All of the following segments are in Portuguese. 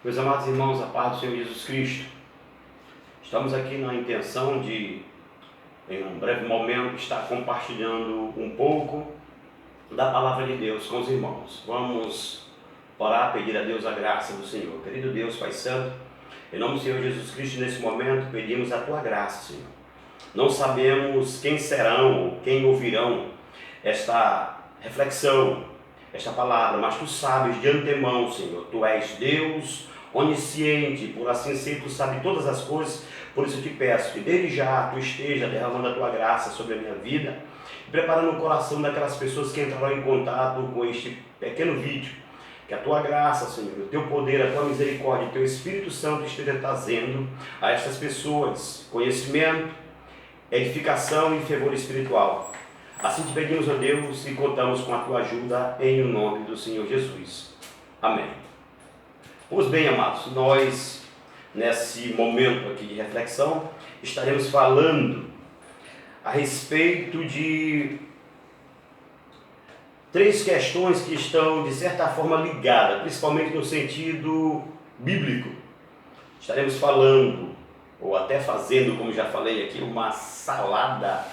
Meus amados irmãos, a paz do Senhor Jesus Cristo, estamos aqui na intenção de, em um breve momento, estar compartilhando um pouco da palavra de Deus com os irmãos. Vamos orar, pedir a Deus a graça do Senhor. Querido Deus, Pai Santo, em nome do Senhor Jesus Cristo, nesse momento, pedimos a Tua graça, Senhor. Não sabemos quem serão ou quem ouvirão esta reflexão, esta palavra, mas Tu sabes de antemão, Senhor. Tu és Deus onisciente, por assim ser, Tu sabes todas as coisas. Por isso eu te peço que desde já Tu esteja derramando a Tua graça sobre a minha vida, preparando o coração daquelas pessoas que entrarão em contato com este pequeno vídeo. Que a Tua graça, Senhor, o Teu poder, a Tua misericórdia, o Teu Espírito Santo esteja trazendo a estas pessoas conhecimento, edificação e fervor espiritual. Assim te pedimos, ó Deus, e contamos com a Tua ajuda em o nome do Senhor Jesus. Amém. Pois bem, amados, nós, nesse momento aqui de reflexão, estaremos falando a respeito de três questões que estão, de certa forma, ligadas, principalmente no sentido bíblico. Estaremos falando, ou até fazendo, como já falei aqui, uma salada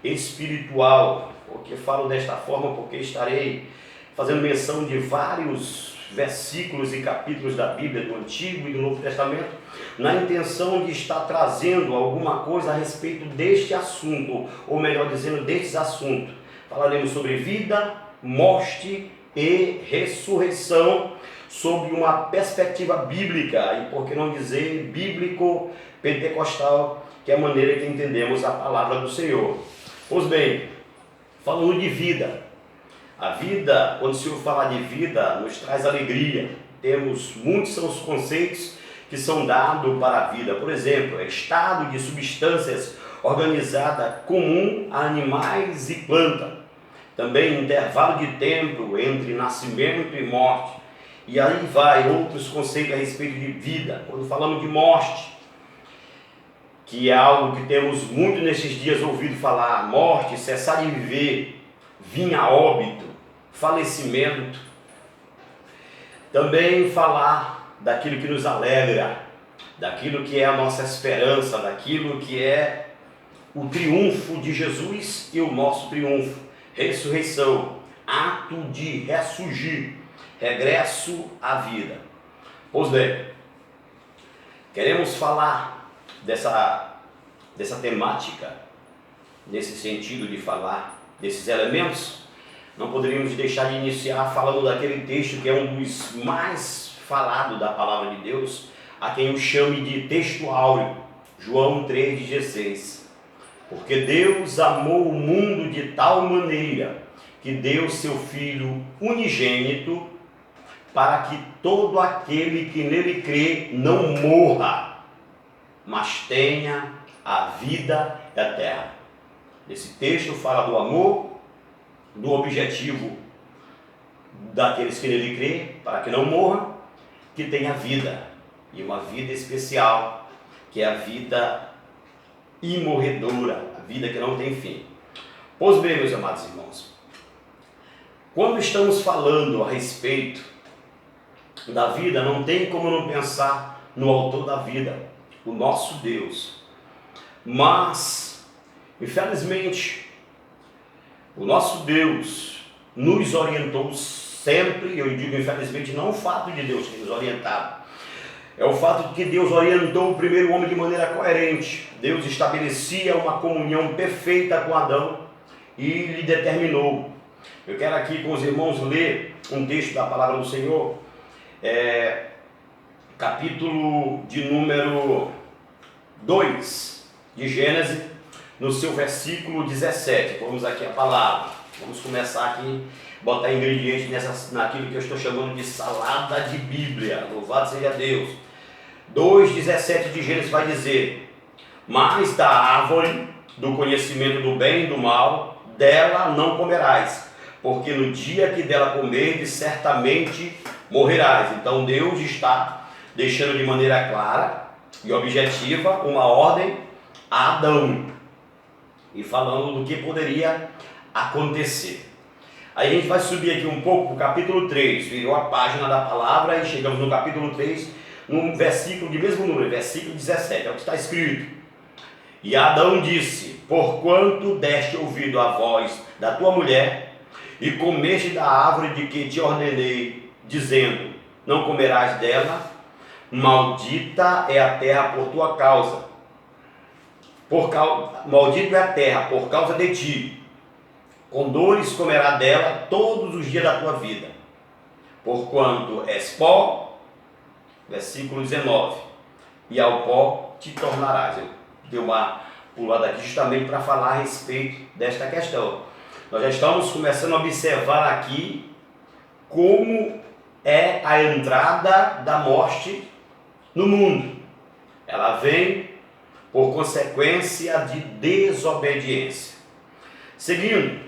espiritual. Porque falo desta forma porque estarei fazendo menção de vários versículos e capítulos da Bíblia, do Antigo e do Novo Testamento, na intenção de estar trazendo alguma coisa a respeito deste assunto, ou melhor dizendo, destes assuntos. Falaremos sobre vida, morte e ressurreição, sob uma perspectiva bíblica, e por que não dizer bíblico-pentecostal, que é a maneira que entendemos a palavra do Senhor. Pois bem, falando de vida, a vida, quando o Senhor fala de vida, nos traz alegria. Muitos são os conceitos que são dados para a vida. Por exemplo, estado de substâncias organizada comum a animais e planta. Também intervalo de tempo entre nascimento e morte. E aí vai outros conceitos a respeito de vida. Quando falamos de morte, que é algo que temos muito nesses dias ouvido falar, morte, cessar de viver, vir a óbito, falecimento. Também falar daquilo que nos alegra, daquilo que é a nossa esperança, daquilo que é o triunfo de Jesus e o nosso triunfo, ressurreição, ato de ressurgir, regresso à vida. Pois bem, queremos falar dessa temática, nesse sentido de falar desses elementos. Não poderíamos deixar de iniciar falando daquele texto que é um dos mais falados da palavra de Deus, a quem eu chame de texto áureo, João 3,16. Porque Deus amou o mundo de tal maneira que deu seu Filho unigênito, para que todo aquele que nele crê não morra, mas tenha a vida eterna. Esse texto fala do amor, do objetivo daqueles que nele crê, para que não morra, que tenha vida, e uma vida especial, que é a vida imorredora, a vida que não tem fim. Pois bem, meus amados irmãos, quando estamos falando a respeito da vida, não tem como não pensar no autor da vida, o nosso Deus. Mas, infelizmente, o nosso Deus nos orientou sempre. Eu digo infelizmente, não o fato de Deus ter nos orientado, é o fato de que Deus orientou o primeiro homem de maneira coerente. Deus estabelecia uma comunhão perfeita com Adão e lhe determinou. Eu quero aqui com os irmãos ler um texto da palavra do Senhor, capítulo de número 2 de Gênesis, no seu versículo 17. Vamos aqui a palavra. Vamos começar aqui, botar ingredientes naquilo que eu estou chamando de salada de Bíblia. Louvado seja Deus. 2,17 de Gênesis vai dizer: mas da árvore do conhecimento do bem e do mal, dela não comerás, porque no dia que dela comerdes, certamente morrerás. Então Deus está deixando de maneira clara e objetiva uma ordem a Adão, e falando do que poderia acontecer. Aí a gente vai subir aqui um pouco para o capítulo 3, virou a página da palavra e chegamos no capítulo 3, no versículo de mesmo número, versículo 17, é o que está escrito. E Adão disse: porquanto deste ouvido à voz da tua mulher, e comeste da árvore de que te ordenei, dizendo: não comerás dela, maldita é a terra por tua causa. Maldito é a terra por causa de ti. Com dores comerá dela todos os dias da tua vida. Porquanto és pó, versículo 19, e ao pó te tornarás. Eu dei uma pulada aqui justamente para falar a respeito desta questão. Nós já estamos começando a observar aqui como é a entrada da morte no mundo. Ela vem por consequência de desobediência. Seguindo,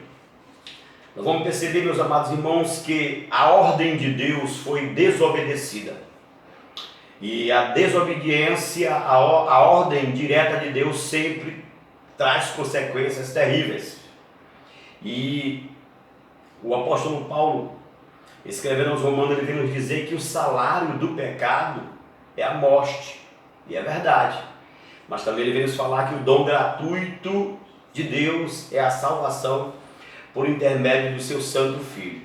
nós vamos perceber, meus amados irmãos, que a ordem de Deus foi desobedecida. E a desobediência, a ordem direta de Deus sempre traz consequências terríveis. E o apóstolo Paulo, escrevendo aos Romanos, ele vem nos dizer que o salário do pecado é a morte. E é verdade. Mas também ele vem nos falar que o dom gratuito de Deus é a salvação por intermédio do seu Santo Filho.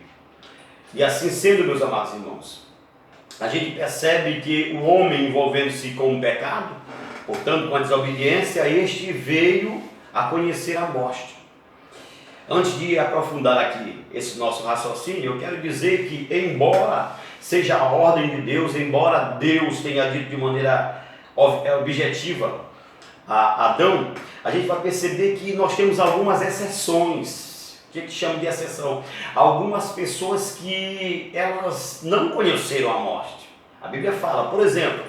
E assim sendo, meus amados irmãos, a gente percebe que o homem envolvendo-se com o pecado, portanto com a desobediência, este veio a conhecer a morte. Antes de aprofundar aqui esse nosso raciocínio, eu quero dizer que, embora seja a ordem de Deus, embora Deus tenha dito de maneira objetiva a Adão, a gente vai perceber que nós temos algumas exceções. O que chama de exceção? Algumas pessoas que elas não conheceram a morte. A Bíblia fala, por exemplo,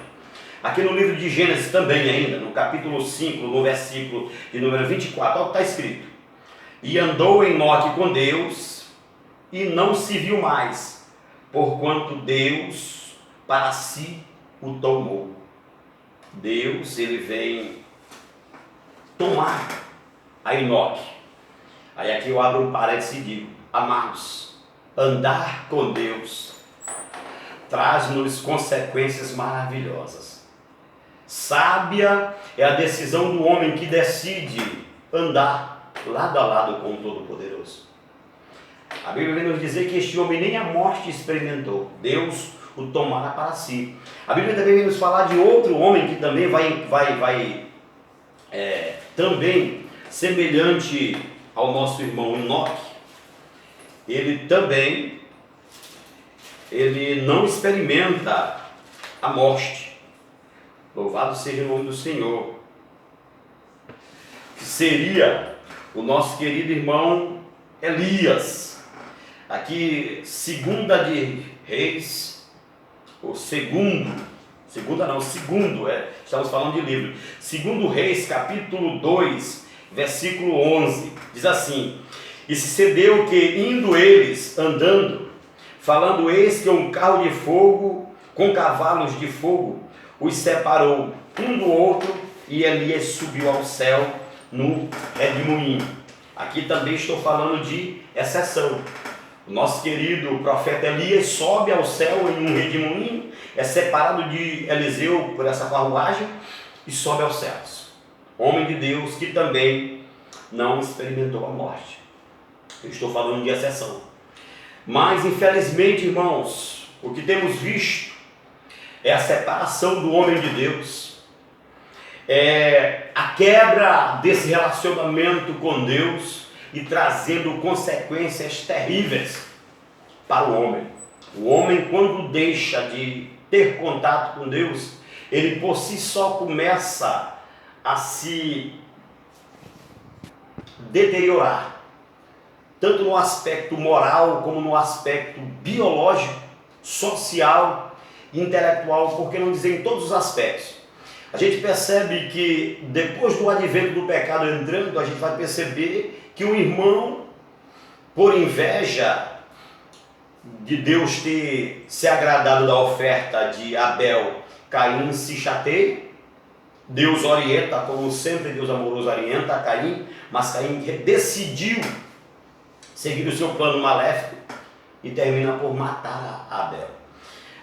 aqui no livro de Gênesis também ainda, no capítulo 5, no versículo de número 24, olha o que está escrito. E andou Enoque com Deus, e não se viu mais, porquanto Deus para si o tomou. Deus, ele vem tomar a Enoque. Aí aqui eu abro um parênteses e digo: amados, andar com Deus traz-nos consequências maravilhosas. Sábia é a decisão do homem que decide andar lado a lado com o Todo-Poderoso. A Bíblia vem nos dizer que este homem nem a morte experimentou. Deus o tomará para si. A Bíblia também vem nos falar de outro homem que também vai também semelhante ao nosso irmão Enoque. Ele não experimenta a morte. Louvado seja o nome do Senhor. Que seria o nosso querido irmão Elias. Aqui, segunda de Reis, ou segundo, estamos falando de livro. Segundo Reis, capítulo 2, versículo 11, diz assim: e sucedeu que, indo eles andando, falando, eis que um carro de fogo, com cavalos de fogo, os separou um do outro, e Elias subiu ao céu no redemoinho. Aqui também estou falando de exceção. O nosso querido profeta Elias sobe ao céu em um redemoinho, é separado de Eliseu por essa carruagem e sobe aos céus. Homem de Deus que também não experimentou a morte. Eu estou falando de exceção. Mas infelizmente, irmãos, o que temos visto é a separação do homem de Deus, é a quebra desse relacionamento com Deus e trazendo consequências terríveis para o homem. O homem, quando deixa de ter contato com Deus, ele por si só começa a se deteriorar, tanto no aspecto moral como no aspecto biológico, social, intelectual, por que não dizer em todos os aspectos. A gente percebe que depois do advento do pecado entrando, a gente vai perceber que o irmão, por inveja de Deus ter se agradado da oferta de Abel, Caim se chateia. Deus orienta, como sempre Deus amoroso orienta a Caim, mas Caim decidiu seguir o seu plano maléfico e termina por matar Abel.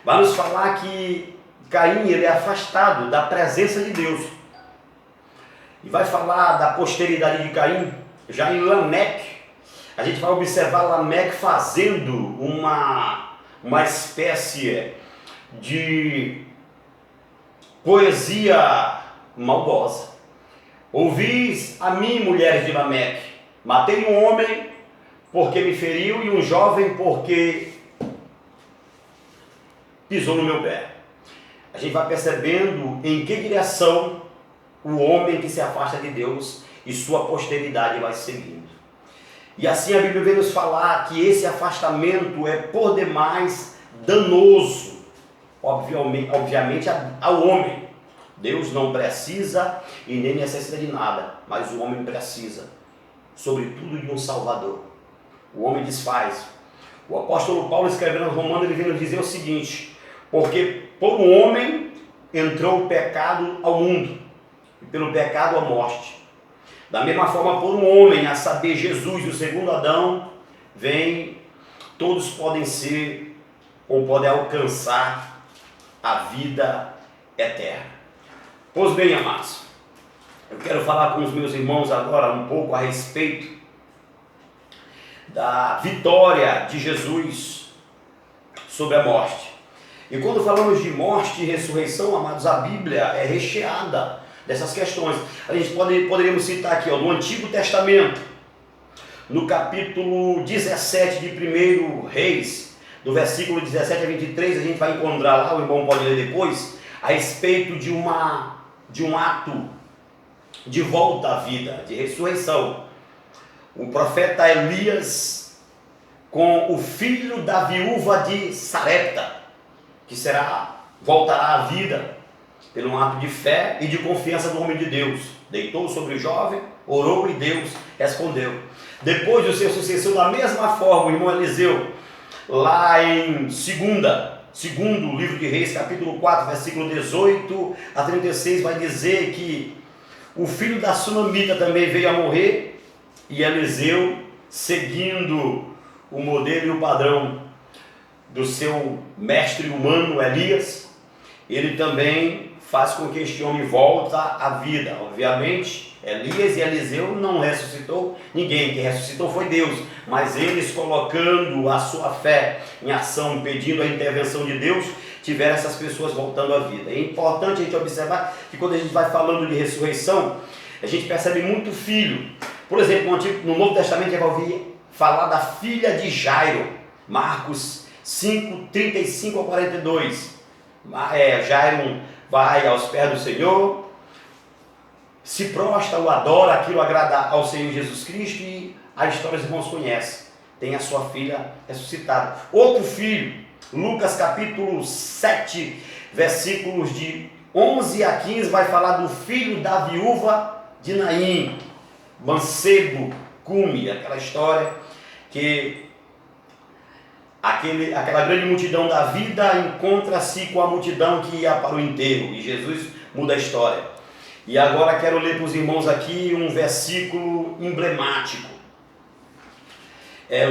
Vai nos falar que Caim ele é afastado da presença de Deus. E vai falar da posteridade de Caim, já em Lameque. A gente vai observar Lameque fazendo uma espécie de poesia maldosa. Ouvis a mim, mulheres de Lameque, matei um homem porque me feriu e um jovem porque pisou no meu pé. A gente vai percebendo em que direção o homem que se afasta de Deus e sua posteridade vai seguindo. E assim a Bíblia vem nos falar que esse afastamento é por demais danoso, obviamente ao homem. Deus não precisa e nem necessita de nada, mas o homem precisa, sobretudo, de um Salvador. O homem desfaz. O apóstolo Paulo, escrevendo aos Romanos, ele vem nos dizer o seguinte: porque por um homem entrou o pecado ao mundo, e pelo pecado a morte. Da mesma forma, por um homem, a saber, Jesus, o segundo Adão, todos podem ser, ou podem alcançar a vida eterna. Pois bem, amados, eu quero falar com os meus irmãos agora um pouco a respeito da vitória de Jesus sobre a morte. E quando falamos de morte e ressurreição, amados, a Bíblia é recheada dessas questões. A gente poderíamos citar aqui, no Antigo Testamento, no capítulo 17 de 1 Reis, do versículo 17 a 23, a gente vai encontrar lá, o irmão pode ler depois, a respeito de um ato de volta à vida, de ressurreição. O profeta Elias com o filho da viúva de Sarepta, que voltará à vida pelo ato de fé e de confiança do homem de Deus. Deitou sobre o jovem, orou e Deus respondeu. Depois o seu sucessor, da mesma forma, o irmão Eliseu, lá em segundo livro de Reis, capítulo 4, versículo 18 a 36, vai dizer que o filho da sunamita também veio a morrer, e Eliseu, seguindo o modelo e o padrão do seu mestre humano Elias, ele também faz com que este homem volte à vida. Obviamente, Elias e Eliseu não ressuscitou ninguém, quem ressuscitou foi Deus, mas eles, colocando a sua fé em ação, pedindo a intervenção de Deus, tiveram essas pessoas voltando à vida. É importante a gente observar que quando a gente vai falando de ressurreição, a gente percebe muito filho. Por exemplo, no Novo Testamento, a gente vai ouvir falar da filha de Jairo, Marcos 5, 35 a 42. Jairo vai aos pés do Senhor, se prostra, o adora, aquilo agrada ao Senhor Jesus Cristo, e a história os irmãos conhecem. Tem a sua filha ressuscitada. Outro filho, Lucas capítulo 7, versículos de 11 a 15, vai falar do filho da viúva de Naim, mancebo, cume, aquela história que aquela grande multidão da vida encontra-se com a multidão que ia para o enterro, e Jesus muda a história. E agora quero ler para os irmãos aqui um versículo emblemático.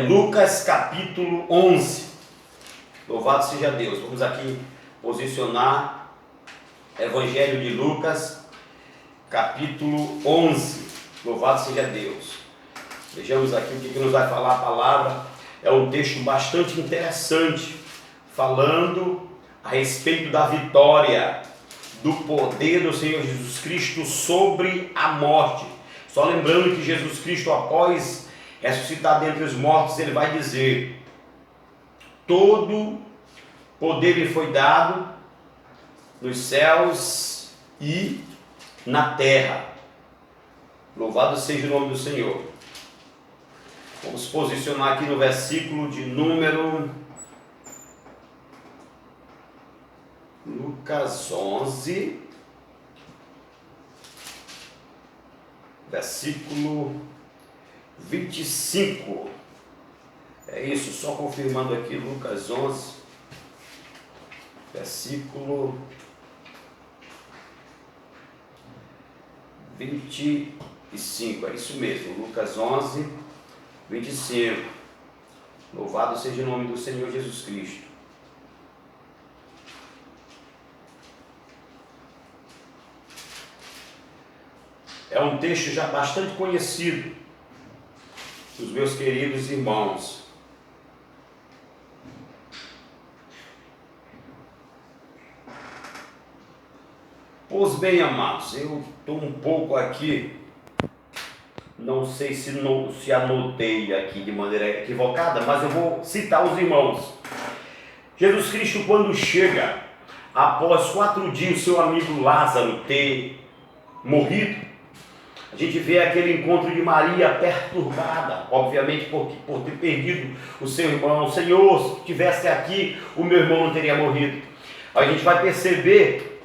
Lucas capítulo 11. Louvado seja Deus. Vamos aqui posicionar Evangelho de Lucas capítulo 11. Louvado seja Deus. Vejamos aqui o que nos vai falar a palavra. É um texto bastante interessante, falando a respeito da vitória, do poder do Senhor Jesus Cristo sobre a morte. Só lembrando que Jesus Cristo, após ressuscitar dentre os mortos, ele vai dizer: todo poder lhe foi dado nos céus e na terra. Louvado seja o nome do Senhor. Vamos posicionar aqui no versículo de número Lucas 11, versículo 25. É isso, só confirmando aqui, Lucas 11, versículo 25. É isso mesmo, Lucas 11, 25. Louvado seja o nome do Senhor Jesus Cristo. É um texto já bastante conhecido dos meus queridos irmãos. Pois bem, amados, eu estou um pouco aqui, não sei se anotei aqui de maneira equivocada, mas eu vou citar os irmãos. Jesus Cristo, quando chega, após 4 dias, seu amigo Lázaro ter morrido, a gente vê aquele encontro de Maria perturbada, obviamente por ter perdido o seu irmão. Senhor, se estivesse aqui, o meu irmão não teria morrido. Aí a gente vai perceber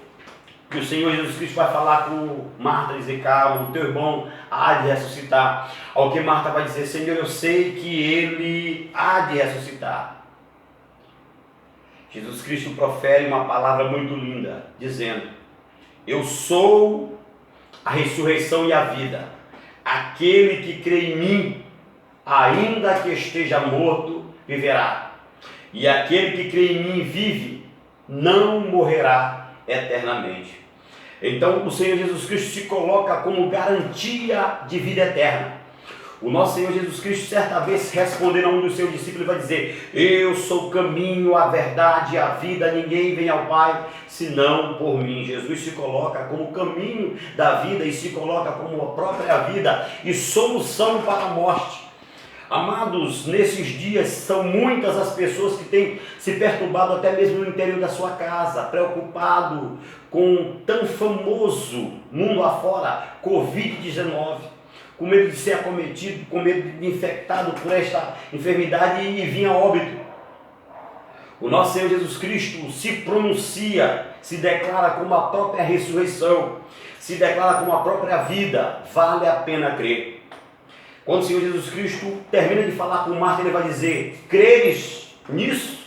que o Senhor Jesus Cristo vai falar com Marta e dizer: calma, o teu irmão há de ressuscitar. Ao que Marta vai dizer: Senhor, eu sei que ele há de ressuscitar. Jesus Cristo profere uma palavra muito linda, dizendo: eu sou a ressurreição e a vida. Aquele que crê em mim, ainda que esteja morto, viverá. E aquele que crê em mim vive, não morrerá eternamente. Então o Senhor Jesus Cristo se coloca como garantia de vida eterna. O nosso Senhor Jesus Cristo, certa vez, respondendo a um dos seus discípulos, vai dizer: eu sou o caminho, a verdade e a vida, ninguém vem ao Pai senão por mim. Jesus se coloca como caminho da vida e se coloca como a própria vida e solução para a morte. Amados, nesses dias são muitas as pessoas que têm se perturbado até mesmo no interior da sua casa, preocupado com tão famoso mundo afora, Covid-19, com medo de ser acometido, com medo de infectado por esta enfermidade e vir a óbito. O nosso Senhor Jesus Cristo se pronuncia, se declara como a própria ressurreição, se declara como a própria vida. Vale a pena crer. Quando o Senhor Jesus Cristo termina de falar com Marta, ele vai dizer: creres nisso?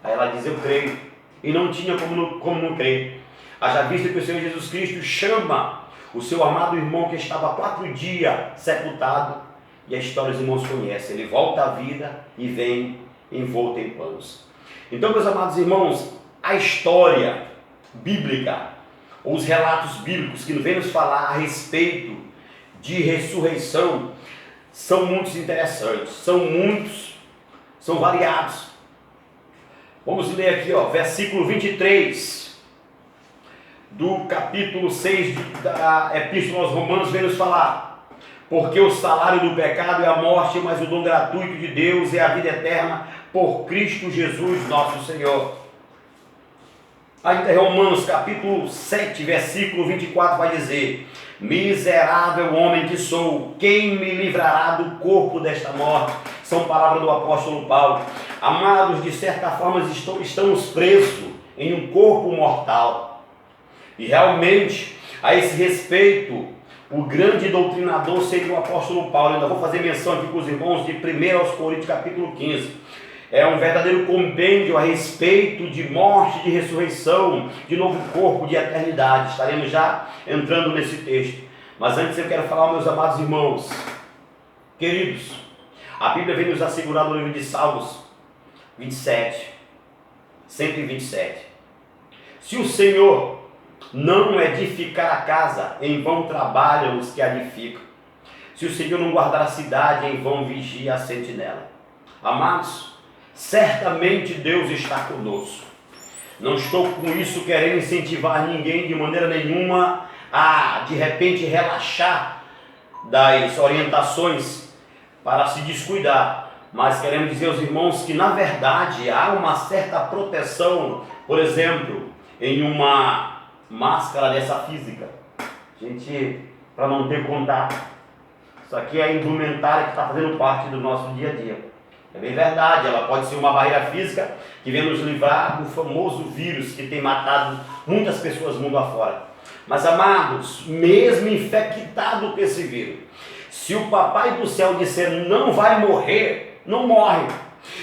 Aí ela diz: eu creio. E não tinha como não crer. Haja vista que o Senhor Jesus Cristo chama o seu amado irmão que estava há 4 dias sepultado, e a história os irmãos conhecem. Ele volta à vida e vem envolto em panos. Então, meus amados irmãos, a história bíblica, ou os relatos bíblicos que vêm nos falar a respeito de ressurreição, são muito interessantes, são variados. Vamos ler aqui, versículo 23 do capítulo 6 da Epístola aos Romanos, vem nos falar: porque o salário do pecado é a morte, mas o dom gratuito de Deus é a vida eterna por Cristo Jesus nosso Senhor. Aí Romanos capítulo 7, versículo 24 vai dizer: miserável homem que sou, quem me livrará do corpo desta morte? São palavras do apóstolo Paulo. Amados, de certa forma estamos presos em um corpo mortal. E realmente, a esse respeito, o grande doutrinador seria o apóstolo Paulo. Eu ainda vou fazer menção aqui com os irmãos de 1 aos Coríntios capítulo 15. É um verdadeiro compêndio a respeito de morte, de ressurreição, de novo corpo, de eternidade. Estaremos já entrando nesse texto. Mas antes eu quero falar, meus amados irmãos, queridos, a Bíblia vem nos assegurar no livro de Salmos 27, 127. Se o Senhor não edificar a casa, em vão trabalham os que a edificam. Se o Senhor não guardar a cidade, em vão vigia a sentinela. Amados, certamente Deus está conosco. Não estou com isso querendo incentivar ninguém de maneira nenhuma a de repente relaxar das orientações para se descuidar, mas queremos dizer aos irmãos que na verdade há uma certa proteção, por exemplo, em uma máscara dessa física, gente, para não ter contato. Isso aqui é a indumentária que está fazendo parte do nosso dia a dia. É bem verdade, ela pode ser uma barreira física que vem nos livrar do famoso vírus que tem matado muitas pessoas mundo afora. Mas amados, mesmo infectado com esse vírus, se o papai do céu disser não vai morrer, não morre.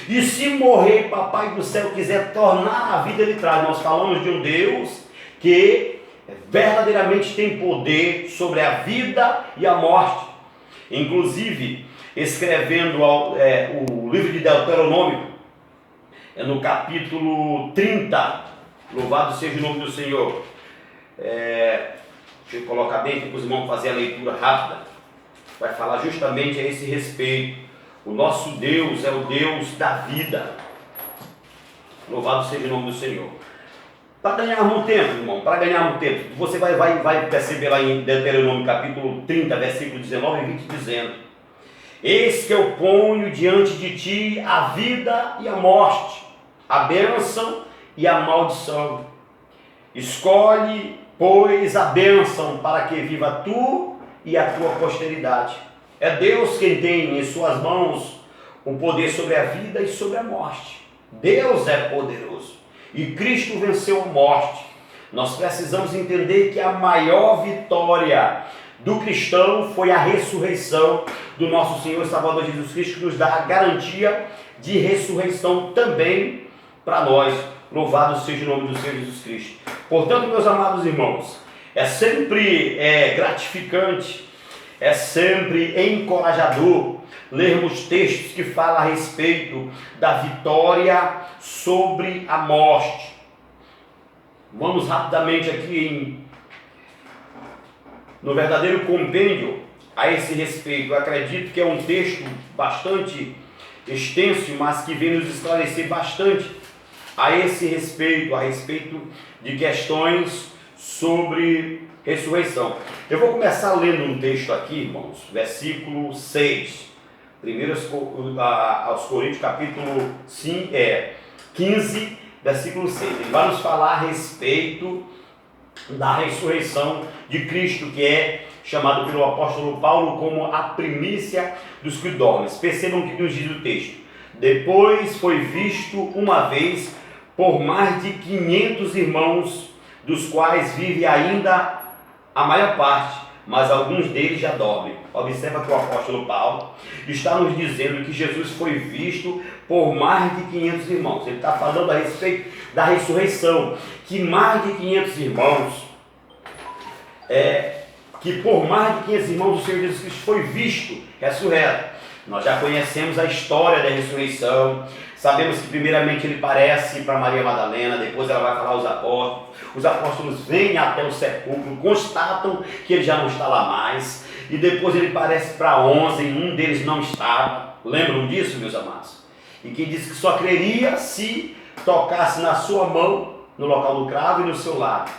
E se morrer, papai do céu quiser tornar a vida, ele traz. Nós falamos de um Deus que verdadeiramente tem poder sobre a vida e a morte. Inclusive, escrevendo o livro de Deuteronômio, no capítulo 30, louvado seja o nome do Senhor, Deixa eu colocar bem aqui para os irmãos fazer a leitura rápida. Vai falar justamente a esse respeito. O nosso Deus é o Deus da vida. Louvado seja o nome do Senhor. Para ganharmos tempo, irmão, para ganharmos tempo, você vai perceber lá em Deuteronômio capítulo 30, versículo 19 e 20, dizendo: eis que eu ponho diante de ti a vida e a morte, a bênção e a maldição. Escolhe, pois, a bênção para que viva tu e a tua posteridade. É Deus quem tem em suas mãos o poder sobre a vida e sobre a morte. Deus é poderoso e Cristo venceu a morte. Nós precisamos entender que a maior vitória do cristão foi a ressurreição do nosso Senhor e Salvador Jesus Cristo, que nos dá a garantia de ressurreição também para nós. Louvado seja o nome do Senhor Jesus Cristo. Portanto, meus amados irmãos, é sempre gratificante, é sempre encorajador lermos textos que falam a respeito da vitória sobre a morte. Vamos rapidamente aqui no verdadeiro compêndio a esse respeito. Eu acredito que é um texto bastante extenso, mas que vem nos esclarecer bastante a esse respeito, a respeito de questões sobre ressurreição. Eu vou começar lendo um texto aqui, irmãos, versículo 6, 1 aos Coríntios, capítulo 15, versículo 6. Ele vai nos falar a respeito da ressurreição de Cristo, que é chamado pelo apóstolo Paulo como a primícia dos que dormem. Percebam o que nos diz o texto. Depois foi visto uma vez por mais de 500 irmãos, dos quais vive ainda a maior parte, mas alguns deles já dormem. Observa que o apóstolo Paulo está nos dizendo que Jesus foi visto por mais de 500 irmãos. Ele está falando a respeito da ressurreição, que mais de 500 irmãos, que por mais de 500 irmãos o Senhor Jesus Cristo foi visto ressurreto. Nós já conhecemos a história da ressurreição. Sabemos que primeiramente ele parece para Maria Madalena, depois ela vai falar aos apóstolos. Os apóstolos vêm até o sepulcro, constatam que ele já não está lá mais. E depois ele parece para 11, e um deles não estava. Lembram disso, meus amados? E que diz que só creria se tocasse na sua mão, no local do cravo e no seu lado.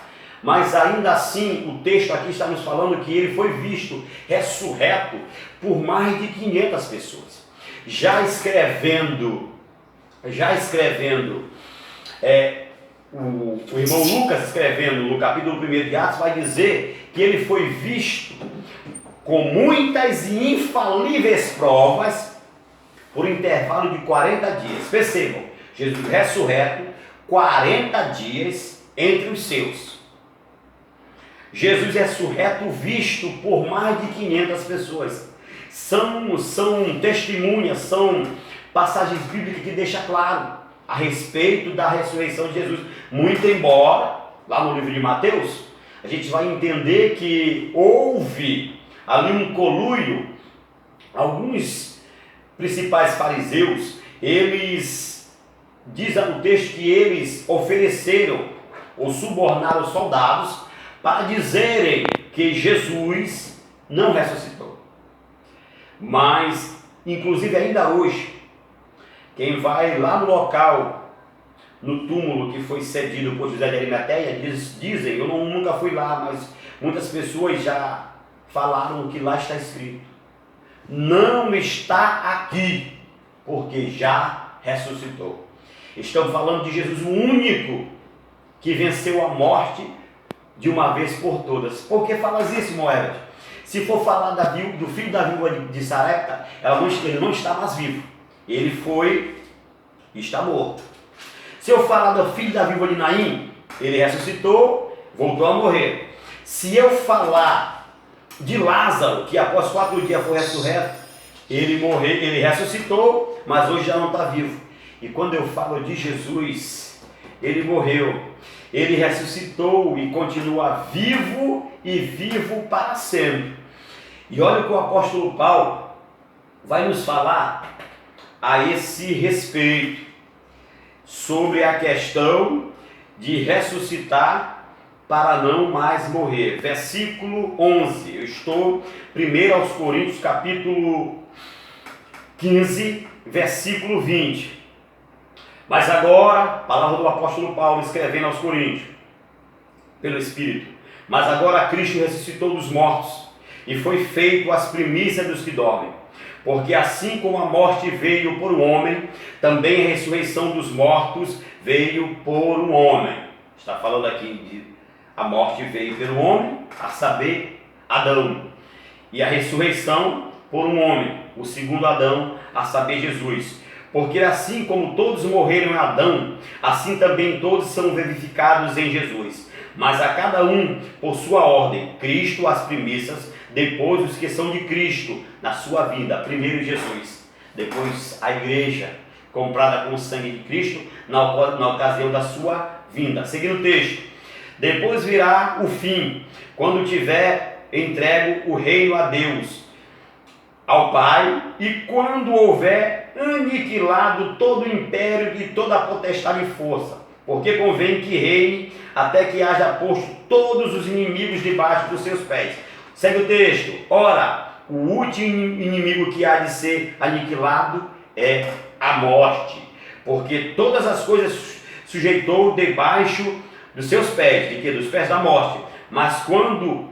Mas ainda assim, o texto aqui está nos falando que ele foi visto ressurreto por mais de 500 pessoas. Já escrevendo, o irmão Lucas escrevendo no capítulo 1 de Atos, vai dizer que ele foi visto com muitas e infalíveis provas por intervalo de 40 dias. Percebam, Jesus ressurreto, 40 dias entre os seus. Jesus ressurreto visto por mais de 500 pessoas. São testemunhas, são passagens bíblicas que deixam claro a respeito da ressurreição de Jesus. Muito embora, lá no livro de Mateus, a gente vai entender que houve ali um conluio. Alguns principais fariseus, eles, diz o texto que eles ofereceram ou subornaram os soldados para dizerem que Jesus não ressuscitou. Mas, inclusive ainda hoje, quem vai lá no local, no túmulo que foi cedido por José de Arimateia, dizem, eu nunca fui lá, mas muitas pessoas já falaram que lá está escrito: não está aqui, porque já ressuscitou. Estamos falando de Jesus, o único que venceu a morte de uma vez por todas. Por que falas isso, Moed? Se for falar do filho da viúva de Sarepta, ele não está mais vivo. Ele está morto. Se eu falar do filho da viúva de Naim, ele ressuscitou, voltou a morrer. Se eu falar de Lázaro, que após 4 dias foi ressurreto, ele ressuscitou, mas hoje já não está vivo. E quando eu falo de Jesus, ele morreu, ele ressuscitou e continua vivo e vivo para sempre. E olha o que o apóstolo Paulo vai nos falar a esse respeito, sobre a questão de ressuscitar para não mais morrer. Versículo 11, eu estou 1 aos Coríntios, capítulo 15, versículo 20. Mas agora, palavra do apóstolo Paulo escrevendo aos Coríntios, pelo Espírito, mas agora Cristo ressuscitou dos mortos, e foi feito as primícias dos que dormem. Porque assim como a morte veio por um homem, também a ressurreição dos mortos veio por um homem. Está falando aqui de a morte veio pelo homem, a saber, Adão. E a ressurreição por um homem, o segundo Adão, a saber, Jesus. Porque assim como todos morreram em Adão, assim também todos são vivificados em Jesus. Mas a cada um por sua ordem, Cristo as primícias, depois os que são de Cristo na sua vida, primeiro Jesus, depois a igreja, comprada com o sangue de Cristo na ocasião da sua vinda. Seguindo o texto, depois virá o fim, quando tiver entregue o reino a Deus, ao Pai, e quando houver aniquilado todo o império e toda a potestade e força, porque convém que reine até que haja posto todos os inimigos debaixo dos seus pés. Segue o texto. Ora, o último inimigo que há de ser aniquilado é a morte, porque todas as coisas sujeitou debaixo dos seus pés, de que? Dos pés da morte. Mas quando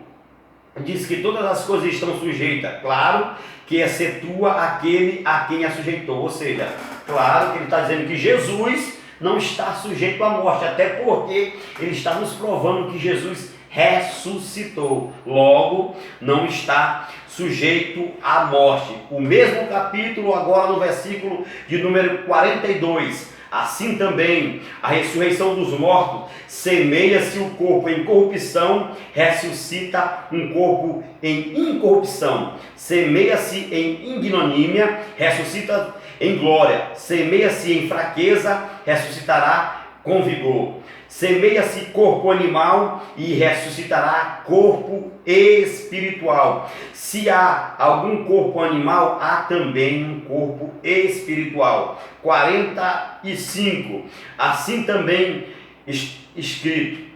diz que todas as coisas estão sujeitas, claro que excetua aquele a quem a sujeitou, ou seja, claro que ele está dizendo que Jesus não está sujeito à morte, até porque ele está nos provando que Jesus ressuscitou, logo não está sujeito à morte. O mesmo capítulo, agora no versículo de número 42, assim também a ressurreição dos mortos, semeia-se o corpo em corrupção, ressuscita um corpo em incorrupção, semeia-se em ignomínia, ressuscita em glória, semeia-se em fraqueza, ressuscitará com vigor. Semeia-se corpo animal e ressuscitará corpo espiritual. Se há algum corpo animal, há também um corpo espiritual. 45. Assim também escrito: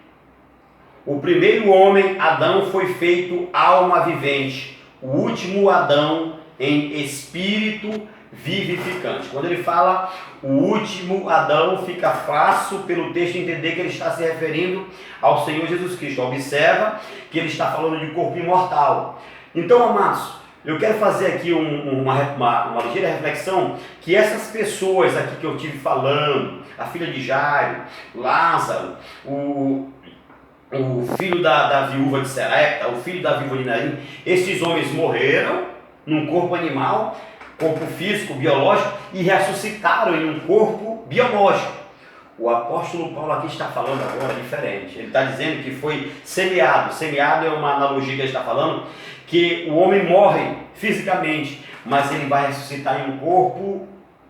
o primeiro homem, Adão, foi feito alma vivente, o último Adão em espírito vivificante. Quando ele fala o último Adão, fica fácil pelo texto entender que ele está se referindo ao Senhor Jesus Cristo. Observa que ele está falando de corpo imortal. Então, amados, eu quero fazer aqui uma ligeira reflexão, que essas pessoas aqui que eu tive falando, a filha de Jairo, Lázaro, o filho da viúva de Serepta, o filho da viúva de Naim, esses homens morreram num corpo animal, corpo físico, biológico, e ressuscitaram em um corpo biológico. O apóstolo Paulo aqui está falando agora diferente. Ele está dizendo que foi semeado. Semeado é uma analogia que ele está falando, que o homem morre fisicamente, mas ele vai ressuscitar em um corpo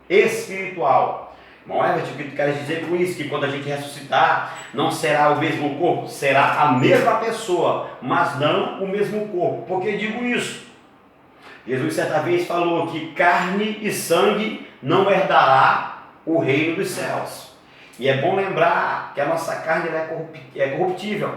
espiritual. Irmão Herbert, o que tu queres dizer com isso? Que quando a gente ressuscitar, não será o mesmo corpo, será a mesma pessoa, mas não o mesmo corpo. Por que digo isso? Jesus certa vez falou que carne e sangue não herdará o reino dos céus. E é bom lembrar que a nossa carne é corruptível.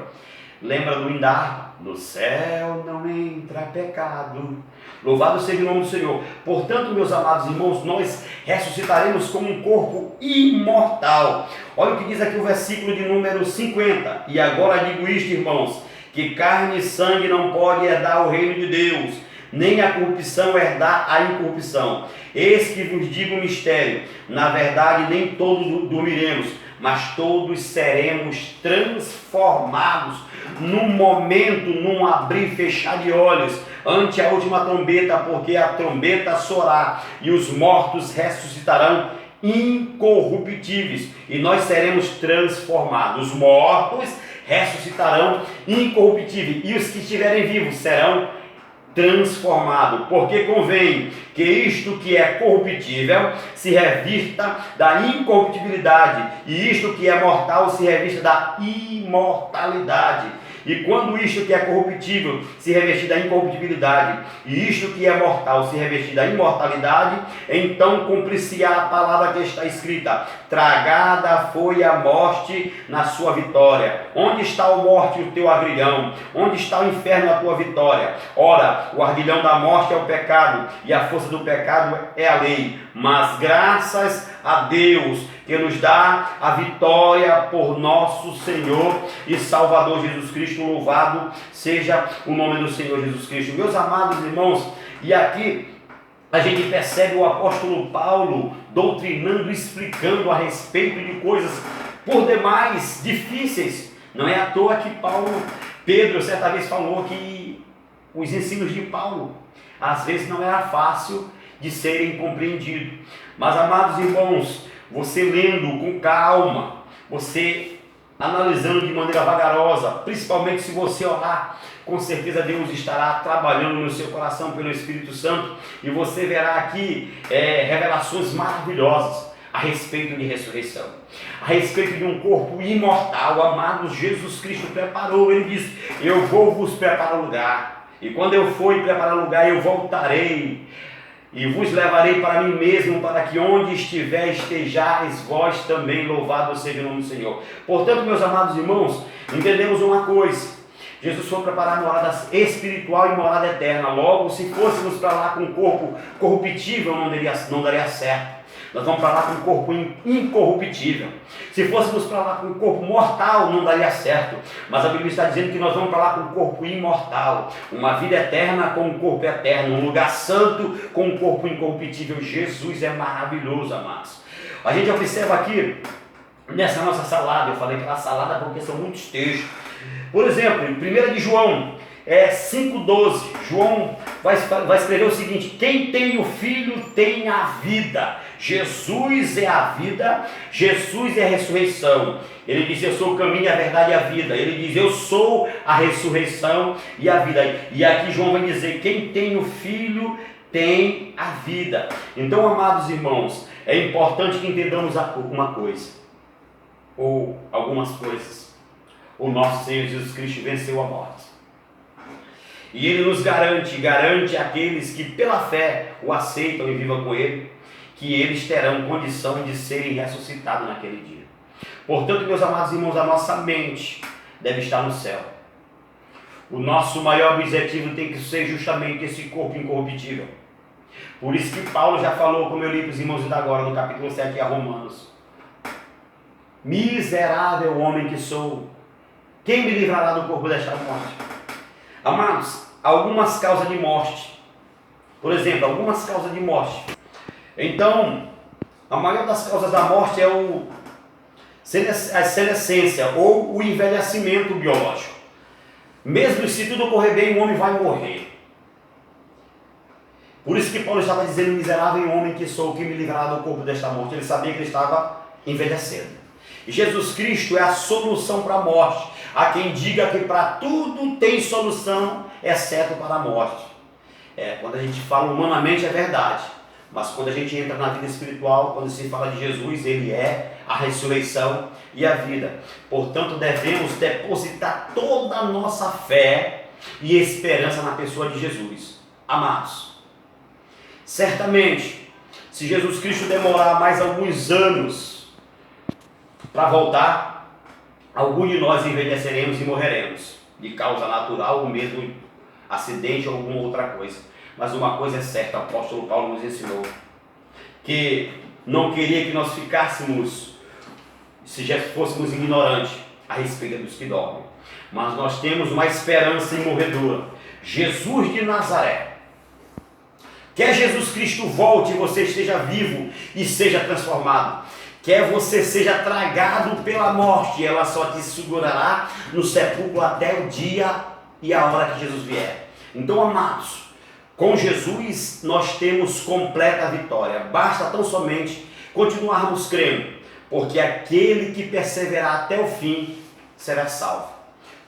Lembra do Indar? No céu não entra pecado. Louvado seja o nome do Senhor. Portanto, meus amados irmãos, nós ressuscitaremos como um corpo imortal. Olha o que diz aqui o versículo de número 50. E agora digo isto, irmãos, que carne e sangue não pode herdar o reino de Deus, nem a corrupção herdar a incorrupção. Eis que vos digo um mistério: na verdade nem todos dormiremos, mas todos seremos transformados num momento, num abrir e fechar de olhos, ante a última trombeta, porque a trombeta soará e os mortos ressuscitarão incorruptíveis, e nós seremos transformados. Os mortos ressuscitarão incorruptíveis, e os que estiverem vivos serão transformado, porque convém que isto que é corruptível se revista da incorruptibilidade, e isto que é mortal se revista da imortalidade. E quando isto que é corruptível se revestir da incorruptibilidade, e isto que é mortal se revestir da imortalidade, então cumprir-se-á a palavra que está escrita: tragada foi a morte na sua vitória. Onde está a morte, o teu aguilhão? Onde está o inferno, a tua vitória? Ora, o aguilhão da morte é o pecado, e a força do pecado é a lei. Mas graças a Deus que nos dá a vitória por nosso Senhor e Salvador Jesus Cristo. Louvado seja o nome do Senhor Jesus Cristo. Meus amados irmãos, e aqui a gente percebe o apóstolo Paulo doutrinando, explicando a respeito de coisas por demais difíceis. Não é à toa que Pedro certa vez falou que os ensinos de Paulo às vezes não era fácil de serem compreendidos. Mas, amados irmãos, você lendo com calma, você analisando de maneira vagarosa, principalmente se você orar, com certeza Deus estará trabalhando no seu coração pelo Espírito Santo, e você verá aqui revelações maravilhosas a respeito de ressurreição, a respeito de um corpo imortal. Amados, Jesus Cristo preparou, ele disse: eu vou vos preparar lugar, e quando eu for preparar lugar, eu voltarei e vos levarei para mim mesmo, para que onde estiver estejais vós também. Louvado seja o nome do Senhor. Portanto, meus amados irmãos, entendemos uma coisa: Jesus foi preparar morada espiritual e morada eterna. Logo, se fôssemos para lá com um corpo corruptível, não daria certo. Nós vamos para lá com um corpo incorruptível. Se fôssemos para lá com um corpo mortal, não daria certo. Mas a Bíblia está dizendo que nós vamos para lá com um corpo imortal, uma vida eterna com um corpo eterno, um lugar santo com um corpo incorruptível. Jesus é maravilhoso, amados. A gente observa aqui nessa nossa salada, eu falei que era salada porque são muitos textos. Por exemplo, em 1 de João 5,12, João vai escrever o seguinte: quem tem o Filho tem a vida. Jesus é a vida, Jesus é a ressurreição. Ele diz: eu sou o caminho, a verdade e a vida. Ele diz: eu sou a ressurreição e a vida. E aqui João vai dizer: quem tem o Filho tem a vida. Então, amados irmãos, é importante que entendamos alguma coisa, ou algumas coisas. O nosso Senhor Jesus Cristo venceu a morte, e Ele nos garante àqueles que pela fé o aceitam e vivam com Ele, que eles terão condição de serem ressuscitados naquele dia. Portanto, meus amados irmãos, a nossa mente deve estar no céu. O nosso maior objetivo tem que ser justamente esse corpo incorruptível. Por isso que Paulo já falou, como eu li para os irmãos ainda agora, no capítulo 7 a Romanos: miserável homem que sou, quem me livrará do corpo desta morte? Amados, algumas causas de morte. Por exemplo, algumas causas de morte. Então, a maior das causas da morte é a senescência ou o envelhecimento biológico. Mesmo se tudo correr bem, o homem vai morrer. Por isso que Paulo estava dizendo: miserável homem que sou, que me livrará do corpo desta morte. Ele sabia que ele estava envelhecendo. E Jesus Cristo é a solução para a morte. Há quem diga que para tudo tem solução, exceto para a morte. Quando a gente fala humanamente é verdade. Mas quando a gente entra na vida espiritual, quando se fala de Jesus, Ele é a ressurreição e a vida. Portanto, devemos depositar toda a nossa fé e esperança na pessoa de Jesus. Amados, certamente, se Jesus Cristo demorar mais alguns anos para voltar, algum de nós envelheceremos e morreremos, de causa natural ou mesmo acidente ou alguma outra coisa. Mas uma coisa é certa, o apóstolo Paulo nos ensinou, que não queria que nós ficássemos, se já fôssemos ignorantes a respeito dos que dormem. Mas nós temos uma esperança imorredora, Jesus de Nazaré. Quer Jesus Cristo volte e você esteja vivo e seja transformado. Quer você seja tragado pela morte, ela só te segurará no sepulcro até o dia e a hora que Jesus vier. Então, amados, com Jesus nós temos completa vitória. Basta tão somente continuarmos crendo, porque aquele que perseverar até o fim será salvo.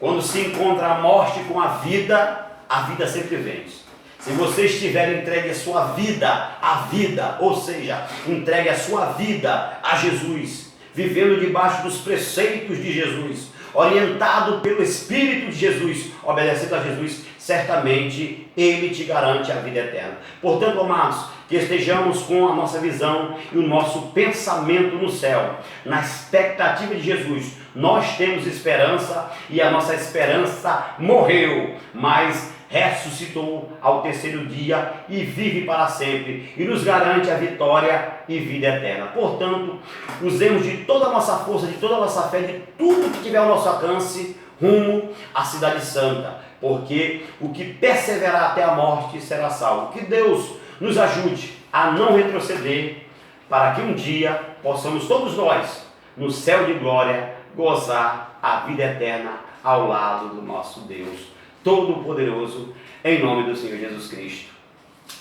Quando se encontra a morte com a vida sempre vence. Se você estiver entregue a sua vida à vida, ou seja, entregue a sua vida a Jesus, vivendo debaixo dos preceitos de Jesus, orientado pelo Espírito de Jesus, obedecendo a Jesus, certamente Ele te garante a vida eterna. Portanto, amados, que estejamos com a nossa visão e o nosso pensamento no céu, na expectativa de Jesus. Nós temos esperança e a nossa esperança morreu, mas ressuscitou ao terceiro dia e vive para sempre e nos garante a vitória e vida eterna. Portanto, usemos de toda a nossa força, de toda a nossa fé, de tudo que tiver ao nosso alcance, rumo à cidade santa, porque o que perseverar até a morte será salvo. Que Deus nos ajude a não retroceder, para que um dia possamos todos nós, no céu de glória, gozar a vida eterna ao lado do nosso Deus Todo-Poderoso, em nome do Senhor Jesus Cristo.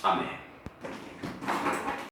Amém.